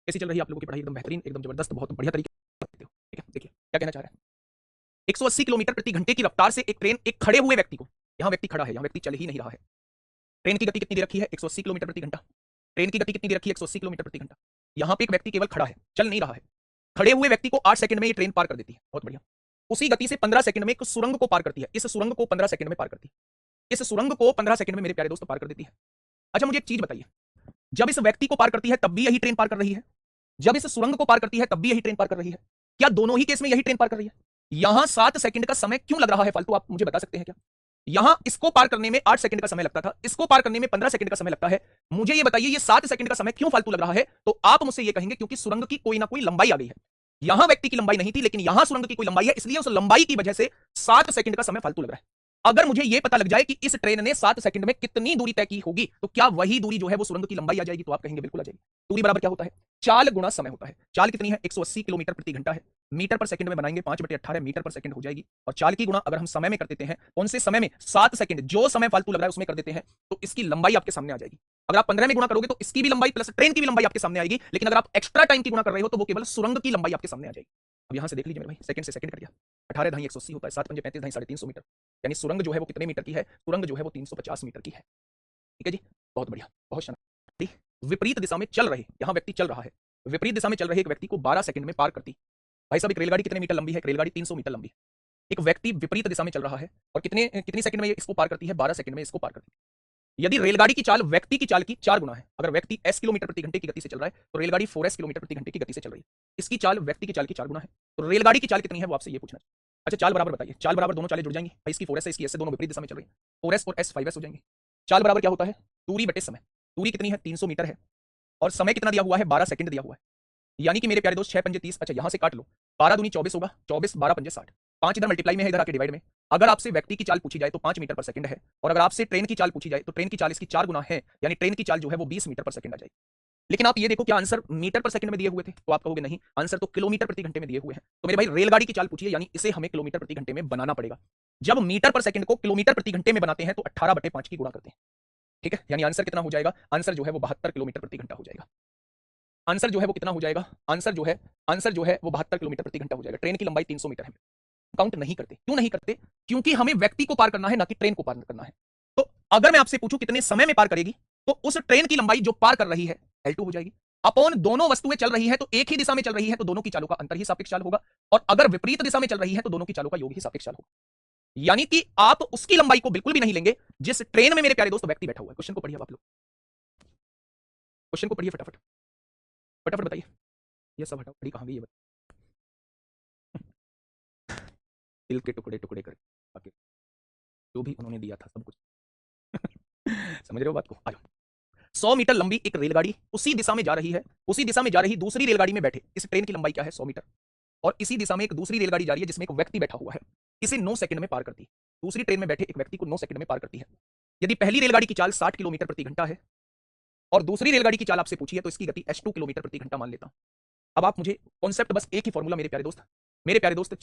कैसी चल रही है आप लोगों की पढ़ाई? एकदम बेहतरीन, एकदम जबरदस्त, बहुत बढ़िया तरीके से करते हो। ठीक है, देखिए क्या कहना चाह रहा है। 180 किलोमीटर प्रति घंटे की रफ्तार से एक ट्रेन एक खड़े हुए व्यक्ति को, यहाँ व्यक्ति खड़ा है, यहाँ व्यक्ति चल ही नहीं रहा है। ट्रेन की गति कितनी दे रखी है? 180 किलोमीटर प्रति घंटा। ट्रेन की गति कितनी दे रखी है? 180 किलोमीटर प्रति घंटा। यहाँ पे एक व्यक्ति केवल खड़ा है, चल नहीं रहा है। खड़े हुए व्यक्ति को 8 सेकंड में ये ट्रेन पार कर देती है। बहुत बढ़िया। उसी गति से 15 सेकंड में एक सुरंग को पार करती है। इस सुरंग को 15 सेकंड में पार करती है। इस सुरंग को 15 सेकंड में मेरे प्यारे दोस्त पार कर देती है। अच्छा मुझे एक चीज बताइए, जब इस व्यक्ति को पार करती है तब भी यही ट्रेन पार कर रही है, जब इस सुरंग को पार करती है तब भी यही ट्रेन पार कर रही है, क्या दोनों ही केस में यही ट्रेन पार कर रही है? यहां 7 सेकंड का समय क्यों लग रहा है फालतू, आप मुझे बता सकते हैं क्या? यहां इसको पार करने में 8 सेकंड का समय लगता था, इसको पार करने में 15 सेकंड का समय लगता है। मुझे ये बताइए ये 7 सेकंड का समय क्यों फालतू लग रहा है? तो आप मुझसे ये कहेंगे क्योंकि सुरंग की कोई ना कोई लंबाई आ गई है। यहां व्यक्ति की लंबाई नहीं थी, लेकिन यहां सुरंग की कोई लंबाई है, इसलिए उस लंबाई की वजह से 7 सेकंड का समय फालतू लग रहा है। अगर मुझे यह पता लग जाए कि इस ट्रेन ने 7 सेकंड में कितनी दूरी तय की होगी, तो क्या वही दूरी जो है वो सुरंग की लंबाई आ जाएगी? तो आप कहेंगे बिल्कुल आ जाएगी। दूरी बराबर क्या होता है? चाल गुणा समय होता है। चाल कितनी है? 180 किलोमीटर प्रति घंटा है। मीटर पर सेकंड में बनाएंगे 5/18 मीटर पर सेकंड हो जाएगी। और चाल की गुणा अगर हम समय में कर देते हैं, कौन से समय में? 7 सेकंड, जो समय फालतू लग रहा है उसमें कर देते हैं, तो इसकी लंबाई आपके सामने आ जाएगी। अगर आप 15 में गुणा करोगे तो इसकी भी लंबाई प्लस ट्रेन की भी लंबाई आपके सामने आएगी, लेकिन अगर आप एक्स्ट्रा टाइम की गुणा कर रहे हो तो वो केवल सुरंग की लंबाई आपके सामने आ जाएगी। अब यहां से देख लीजिए मेरे भाई, सेकंड से सेकंड कर दिया। 18 ढाई 180 होता है, 7 पंजे 35 ढाई 350 मीटर। यानी सुरंग जो है वो कितने मीटर की है? सुरंग जो है वो 350 मीटर की है। ठीक है जी, बहुत बढ़िया, बहुत शानदार। विपरीत दिशा में चल रहे, यहां व्यक्ति चल रहा है, विपरीत दिशा में चल रहे एक व्यक्ति को 12 सेकंड में पार करती। भाई साहब एक रेलगाड़ी कितने मीटर लंबी है? रेलगाड़ी 300 मीटर लंबी है। एक व्यक्ति विपरीत दिशा में चल रहा है और कितनी सेकंड में इसको पार करती है? 12 सेकंड में इसको पार करती है। यदि रेलगाड़ी की चाल व्यक्ति की चाल की 4 गुना है, अगर व्यक्ति s किलोमीटर प्रति घंटे की गति से चल रहा है तो रेलगाड़ी 4s किलोमीटर प्रति घंटे की गति से चल रही है। इसकी चाल व्यक्ति की चाल की 4 गुना है, तो रेलगाड़ी की चाल कितनी है वो आपसे ये पूछना है। अच्छा चाल बराबर बताइए, चाल बराबर दोनों चालें जुड़ जाएंगी भाई, इसकी 4s है इसकी s से, दोनों विपरीत दिशा में चल रही है, 4s और s 5s हो जाएंगे। चाल बराबर क्या होता है? दूरी बटे समय। दूरी कितनी है? 300 मीटर है, और समय कितना दिया हुआ है? 12 सेकंड दिया हुआ है। यानी कि मेरे प्यारे दोस्त 6 पंजे 30, अच्छा यहां से काट लो, 12 दूनी 24 होगा, 24 12 पंजे 60, 5 इधर मल्टीप्लाई में है, इधर आके डिवाइड में। अगर आपसे व्यक्ति की चाल पूछी जाए तो 5 मीटर पर सेकंड है, और अगर आपसे ट्रेन की चाल पूछी जाए तो ट्रेन की चाल इसकी 4 गुना है, यानी ट्रेन की चाल जो है वो 20 मीटर पर सेकंड आ जाएगी। लेकिन आप ये देखो क्या आंसर मीटर पर सेकंड में दिए हुए थे? तो आप कहोगे नहीं, आंसर तो किलोमीटर प्रति घंटे में दिए हुए हैं। तो मेरे भाई रेलगाड़ी की चाल पूछी है, यानी इसे हमें किलोमीटर प्रति घंटे में बनाना पड़ेगा। जब मीटर पर सेकंड को किलोमीटर प्रति घंटे में बनाते हैं तो 18/5 की गुणा करते हैं। ठीक है, यानी आंसर कितना हो जाएगा? आंसर जो है वो 72 किलोमीटर प्रति घंटा हो जाएगा। आंसर जो है वो कितना हो जाएगा? आंसर जो है वो 72 किलोमीटर प्रति घंटा हो जाएगा। ट्रेन की लंबाई 300 मीटर है। काउंट नहीं करते, क्यों नहीं करते? क्योंकि हमें व्यक्ति को पार करना है, ना कि ट्रेन को पार करना है। तो अगर मैं आपसे पूछूं कितने समय में पार करेगी, तो उस ट्रेन की लंबाई जो पार कर रही है L2 हो जाएगी। अपॉन दोनों वस्तुएं चल रही है तो एक ही दिशा में चल रही है तो दोनों की चालों का अंतर ही सापेक्ष चाल होगा, और अगर विपरीत दिशा में चल रही है तो दोनों की चालों का योग ही सापेक्ष चाल होगा। यानी कि आप उसकी लंबाई को बिल्कुल भी नहीं लेंगे जिस ट्रेन में मेरे प्यारे दोस्त व्यक्ति बैठा हुआ है। क्वेश्चन को पढ़िए आप लोग, क्वेश्चन को पढ़िए फटाफट, फटाफट बताइए। ये सब हटाओ, पढ़ी कहां गई ये बताइए। दिल के टुकड़े टुकड़े कर आके जो भी उन्होंने दिया था सब कुछ समझ रहे हो बात को? आ जाओ। 100 मीटर लंबी एक रेलगाड़ी उसी दिशा में जा रही है, उसी दिशा में जा रही दूसरी रेलगाड़ी में बैठे इस ट्रेन की लंबाई क्या है? 100 मीटर। और इसी दिशा में एक दूसरी रेलगाड़ी जा रही है जिसमें एक व्यक्ति बैठा हुआ है, इसे 9 सेकंड में पार करती है। दूसरी ट्रेन में बैठे एक व्यक्ति को 9 सेकंड में पार करती है। यदि पहली रेलगाड़ी की चाल 60 किलोमीटर प्रति घंटा है और दूसरी रेलगाड़ी की चाल आपसे पूछी है तो इसकी गति h2 किलोमीटर प्रति घंटा मान लेता हूं। अब आप मुझे कॉन्सेप्ट, बस एक ही फॉर्मूला मेरे प्यारे दोस्त, मेरे प्यारे दोस्त,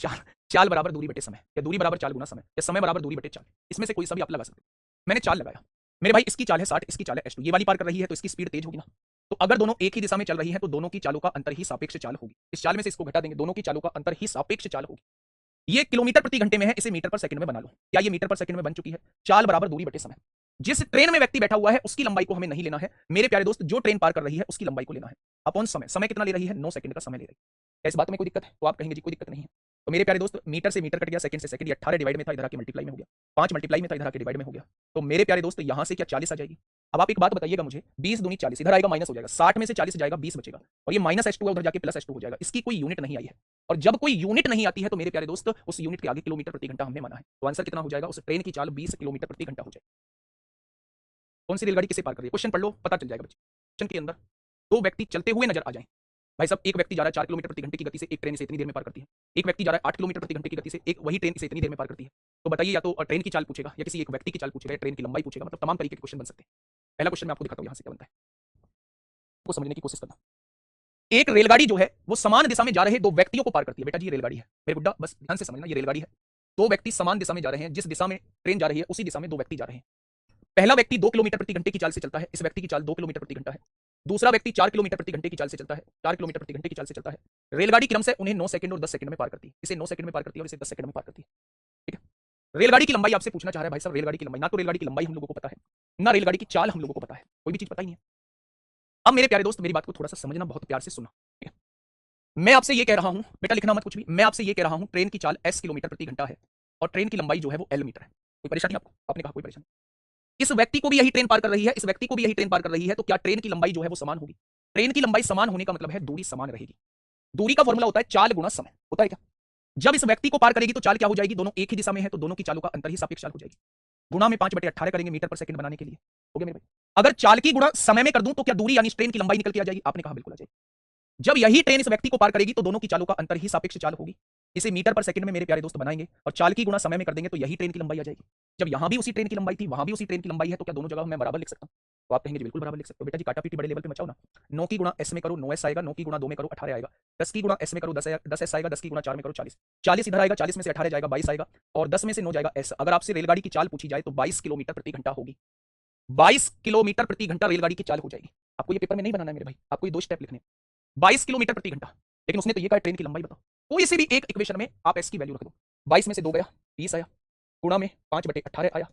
चाल बराबर दूरी बटे समय, या दूरी बराबर चाल गुना समय, या समय बराबर दूरी बटे चाल, इसमें से कोई सा भी आप लगा सकते हो। मैंने चाल लगाया, मेरे भाई इसकी चाल है 60, इसकी चाल है h2, ये वाली पार कर रही है तो इसकी स्पीड तेज होगी ना। तो अगर दोनों एक ही दिशा में चल रही है तो दोनों की चालों का अंतर ही सापेक्ष चाल होगी। इस चाल में से इसको घटा देंगे, दोनों की चालों का अंतर ही सापेक्ष चाल होगी। ये किलोमीटर प्रति घंटे में है, इसे मीटर पर सेकंड में बना लो। क्या ये मीटर पर सेकंड में बन चुकी है? चाल बराबर दूरी बटे समय। जिस ट्रेन में व्यक्ति बैठा हुआ है उसकी लंबाई को हमें नहीं लेना है मेरे प्यारे दोस्त, जो ट्रेन पार कर रही है उसकी लंबाई को लेना है। अपॉन समय, समय कितना ले रही है? 9 सेकंड का समय ले रही है। इस बात में कोई दिक्कत है? तो आप कहेंगे जी कोई दिक्कत नहीं है। तो मेरे प्यारे दोस्त मीटर से मीटर कट गया, सेकंड से सेकंड, 18 डिवाइड में था इधर आके मल्टीप्लाई में हो गया, 5 मल्टीप्लाई में था इधर आके डिवाइड में हो गया। तो मेरे प्यारे दोस्त यहां से क्या 40 आ जाएगी। अब आप एक बात बताइएगा मुझे, 20 दूनी 40, इधर आएगा माइनस हो जाएगा, 60 में से 40 जाएगा 20 बचेगा, और ये माइनस h2 है उधर जाके प्लस h2 हो जाएगा। इसकी कोई यूनिट नहीं आई है, और जब कोई यूनिट नहीं आती है तो मेरे प्यारे दोस्त उस यूनिट के आगे किलोमीटर प्रति घंटा हमने माना है। तो आंसर कितना हो जाएगा? उस ट्रेन की चाल 20 किलोमीटर प्रति घंटा हो जाएगी। कौन सी रेलगाड़ी किसे पार कर रही है? क्वेश्चन पढ़ लो, पता चल जाएगा बच्चे। क्वेश्चन के अंदर दो व्यक्ति चलते हुए नजर आ जाएं। भाई साहब एक व्यक्ति जा रहा है 4 किलोमीटर प्रति घंटे की गति से, एक ट्रेन इसे इतनी देर में पार करती है। एक व्यक्ति जा रहा है 8 किलोमीटर प्रति घंटे की गति से, एक वही ट्रेन इसे इतनी देर में पार करती है। तो बताइए या तो ट्रेन की चाल पूछेगा या किसी एक व्यक्ति की चाल पूछेगा या ट्रेन की लंबाई पूछेगा, मतलब तमाम तरीके के क्वेश्चन बन सकते हैं। पहला क्वेश्चन मैं आपको दिखाता हूं यहां से क्या बनता है, वो समझने की कोशिश करना। एक रेलगाड़ी जो है वो समान दिशा में जा रहे दो व्यक्तियों को पार करती है। बेटा जी ये रेलगाड़ी है मेरे गुड्डा, बस ध्यान से समझना, ये रेलगाड़ी है। दो व्यक्ति समान दिशा में जा रहे हैं, जिस दिशा में ट्रेन जा रही है उसी दिशा में दो व्यक्ति जा रहे हैं। पहला व्यक्ति 2 किलोमीटर प्रति घंटे की चाल से चलता है, इस व्यक्ति की चाल 2 किलोमीटर प्रति घंटा है। दूसरा व्यक्ति 4 किलोमीटर प्रति घंटे की चाल से चलता है, 4 किलोमीटर प्रति घंटे की चाल से चलता है। रेलगाड़ी क्रम से उन्हें 9 सेकंड और 10 सेकंड में पार करती है। इसे 9 सेकंड में पार करती है और इसे 10 सेकंड में पार करती है। ठीक है, रेलगाड़ी की लंबाई आपसे पूछना चाह रहा है भाई साहब, रेलगाड़ी की लंबाई। ना तो रेलगाड़ी की लंबाई हम लोगों को पता है, ना रेलगाड़ी की चाल हम लोगों को पता है, कोई भी चीज पता ही नहीं है। अब मेरे प्यारे दोस्त मेरी बात को थोड़ा सा समझना, बहुत प्यार से सुनना। ठीक है, मैं आपसे ये कह रहा हूं, बेटा लिखना मत कुछ भी, मैं आपसे ये कह रहा हूं ट्रेन की चाल s किलोमीटर प्रति घंटा है और ट्रेन की लंबाई जो है वो l मीटर है। कोई परेशानी आपको? आपने कहा कोई परेशानी? इस व्यक्ति को भी यही ट्रेन पार कर रही है, इस व्यक्ति को भी यही ट्रेन पार कर रही है, तो क्या ट्रेन की लंबाई जो है वो समान होगी? ट्रेन की लंबाई समान होने का मतलब है दूरी समान रहेगी। दूरी का फॉर्मूला होता है चाल गुणा समय, होता है क्या? जब इस व्यक्ति को पार करेगी तो चाल क्या हो जाएगी? दोनों एक ही दिशा में है तो दोनों की चालों का अंतर ही सापेक्ष चाल हो जाएगी। गुणा में 5/18 करेंगे मीटर पर सेकंड बनाने के लिए। हो गया मेरे भाई? अगर चाल की गुणा समय में कर दूं तो क्या दूरी यानी ट्रेन की लंबाई निकल के आ जाएगी? आपने कहा बिल्कुल आ जाएगी। जब यही ट्रेन इस व्यक्ति को पार करेगी तो दोनों की चालों का अंतर ही सापेक्ष चाल होगी। इसे मीटर पर सेकंड में मेरे प्यारे दोस्त बनाएंगे और चाल की गुणा समय में कर देंगे तो यही ट्रेन की लंबाई आ जाएगी। जब यहां भी उसी ट्रेन की लंबाई थी, वहां भी उसी ट्रेन की लंबाई है, तो क्या दोनों जगह मैं बराबर लिख सकता हूं? तो आप कहेंगे जी बिल्कुल बराबर लिख सकते हो। बेटा जी काटा पीटी बड़े लेवल पे मचाओ ना। 9 की गुणा s में करो 9s आएगा, 9 की गुणा 2 में करो 18 आएगा, 10 की गुणा s में करो 10s आएगा, 10 की गुणा 4 में करो 40, 40 इधर आएगा, 40 में से 18 जाएगा 22 आएगा और 10 में से 9 जाएगा s। अगर आपसे रेलगाड़ी की चाल पूछी जाए तो 22 किलोमीटर प्रति घंटा होगी। 22 किलोमीटर प्रति घंटा रेलगाड़ी की चाल हो जाएगी। आपको ये पेपर में नहीं बनाना है मेरे भाई, आपको ये 2 स्टेप लिखने। 22 किलोमीटर प्रति घंटा, लेकिन उसने तो ये कहा ट्रेन की लंबाई बताओ। कोई सी भी एक इक्वेशन में आप s की वैल्यू रख दो। 22 में से 2 गया 20 आया, गुणा में 5/18 आया,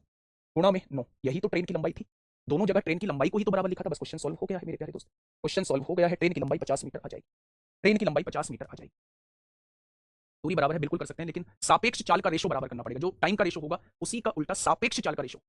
गुणा में 9, यही तो ट्रेन की लंबाई थी। दोनों जगह ट्रेन की लंबाई को ही तो बराबर लिखा था, बस क्वेश्चन सॉल्व हो गया है मेरे प्यारे दोस्त। क्वेश्चन सॉल्व हो गया है, ट्रेन की लंबाई 50 मीटर आ जाएगी। ट्रेन की लंबाई 50 मीटर आ जाएगी। दूरी बराबर है, बिल्कुल कर सकते हैं, लेकिन सापेक्ष चाल का रेशो बराबर करना पड़ेगा। जो टाइम का रेशो होगा उसी का उल्टा सापेक्ष चाल का रेशो।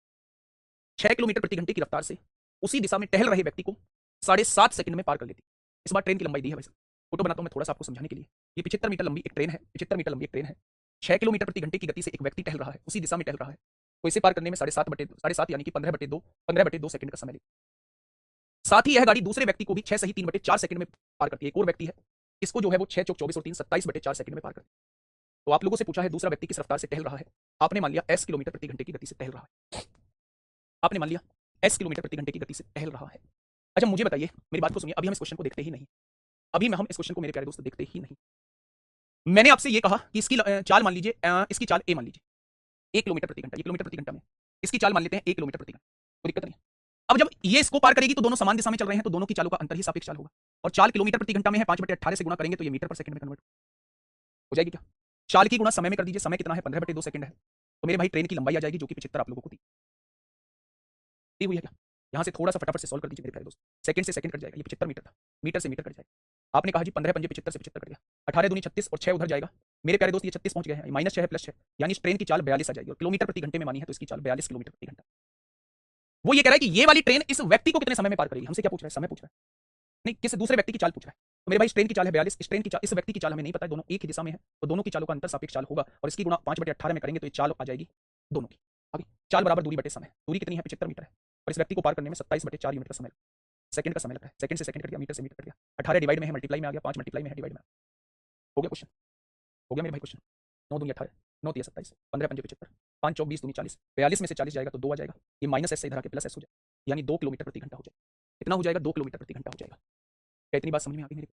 6 किलोमीटर प्रति घंटे की रफ्तार से उसी दिशा में टहल रहे व्यक्ति को 7.5 सेकंड में पार कर लेती। इस बार ट्रेन की लंबाई दी है वैसे, फोटो बनाता हूं मैं थोड़ा सा आपको समझाने के लिए। ये 75 मीटर लंबी एक ट्रेन है, 75 मीटर लंबी एक ट्रेन है। 6 किलोमीटर प्रति घंटे की गति से एक व्यक्ति टहल रहा है, उसी दिशा में टहल रहा है, तो इसे पार करने में 7.5 यानी कि 15/2 सेकंड का समय लगेगा। साथ ही यह गाड़ी दूसरे व्यक्ति को भी 6 सही 3/4 सेकंड में पार करती है। एक और व्यक्ति है, इसको जो है वो 6 चौक 24 और 3 27/4 सेकंड में पार करती है। तो आप लोगों से पूछा है दूसरा व्यक्ति किस रफ्तार से टहल रहा है। आपने मान लिया s किलोमीटर प्रति घंटे की गति से टहल रहा है। आपने मान लिया s किलोमीटर प्रति घंटे की गति से टहल रहा है। अच्छा मुझे बताइए, मेरी बात को सुनिए, अभी हम इस क्वेश्चन को देखते ही नहीं, अभी हम इस क्वेश्चन को मेरे प्यारे दोस्त देखते ही नहीं। मैंने आपसे ये कहा कि इसकी चाल मान लीजिए, इसकी चाल a मान लीजिए 1 किलोमीटर प्रति घंटा, ये किलोमीटर प्रति घंटा में, इसकी चाल मान लेते हैं 1 किलोमीटर प्रति घंटा, कोई दिक्कत नहीं। अब जब ये इसको पार करेगी तो दोनों समान दिशा में चल रहे हैं, तो दोनों की चालों का अंतर ही सापेक्ष चाल होगा। और चाल किलोमीटर प्रति घंटा में है, 5/18 से गुणा करेंगे तो ये मीटर पर सेकंड में कन्वर्ट हो जाएगी। क्या चाल की गुणा समय में कर दीजिए, समय कितना है 15/2 सेकंड है, तो मेरे भाई ट्रेन की लंबाई आ जाएगी जो कि 75 आप लोगों को दी हुई है। क्या यहाँ से थोड़ा सा फटाफट से सॉल्व कर दीजिए मेरे प्यारे दोस्त, सेकंड से सेकंड कट जाएगा, ये 75 मीटर था, मीटर से मीटर कट जाएगा। आपने कहा जी 15 पंजे 75 से 75 कट गया, 18 दूनी 36 और 6 उधर जाएगा। मेरे प्यारे दोस्त ये 36 पहुंच गए हैं, -6 है +6, यानी इस ट्रेन की चाल 42 आ जाएगी। और किलोमीटर प्रति घंटे में मानी है तो इसकी चाल 42 किलोमीटर प्रति घंटा। वो ये कह रहा है कि ये वाली ट्रेन इस व्यक्ति को कितने समय में पार करेगी। हमसे क्या पूछ रहा है? समय पूछ रहा है, नहीं किस दूसरे व्यक्ति की चाल पूछ रहा है। तो मेरे भाई इस ट्रेन की चाल है 42, इस ट्रेन की चाल, इस व्यक्ति की चाल हमें नहीं पता है, दोनों एक ही दिशा में है, तो दोनों की चालों का अंतर सापेक्ष चाल होगा और इसकी गुणा 5/18 में करेंगे तो ये चाल आ जाएगी दोनों की। अभी चाल बराबर दूरी बटे समय, दूरी कितनी है 75 मीटर है और इस व्यक्ति को पार करने में 27/4 यूनिट का समय, सेकंड का समय लगता है। सेकंड से सेकंड कट गया, मीटर से मीटर कट गया, 18 डिवाइड में है मल्टीप्लाई में आ गया, 5 मल्टीप्लाई में है डिवाइड में। हो गया क्वेश्चन, हो गया मेरे भाई क्वेश्चन। 9 दूनी 18, 9 3 27, 15 पंजे 75, 5 चौक 20 दूनी 40, 42 में से 40 जाएगा तो 2 आ जाएगा, ये -s से इधर आके +s हो जाएगा, यानी 2 किलोमीटर प्रति घंटा हो जाएगा। कितना हो जाएगा? 2 किलोमीटर प्रति घंटा हो जाएगा। क्या इतनी बात समझ में आ गई मेरी?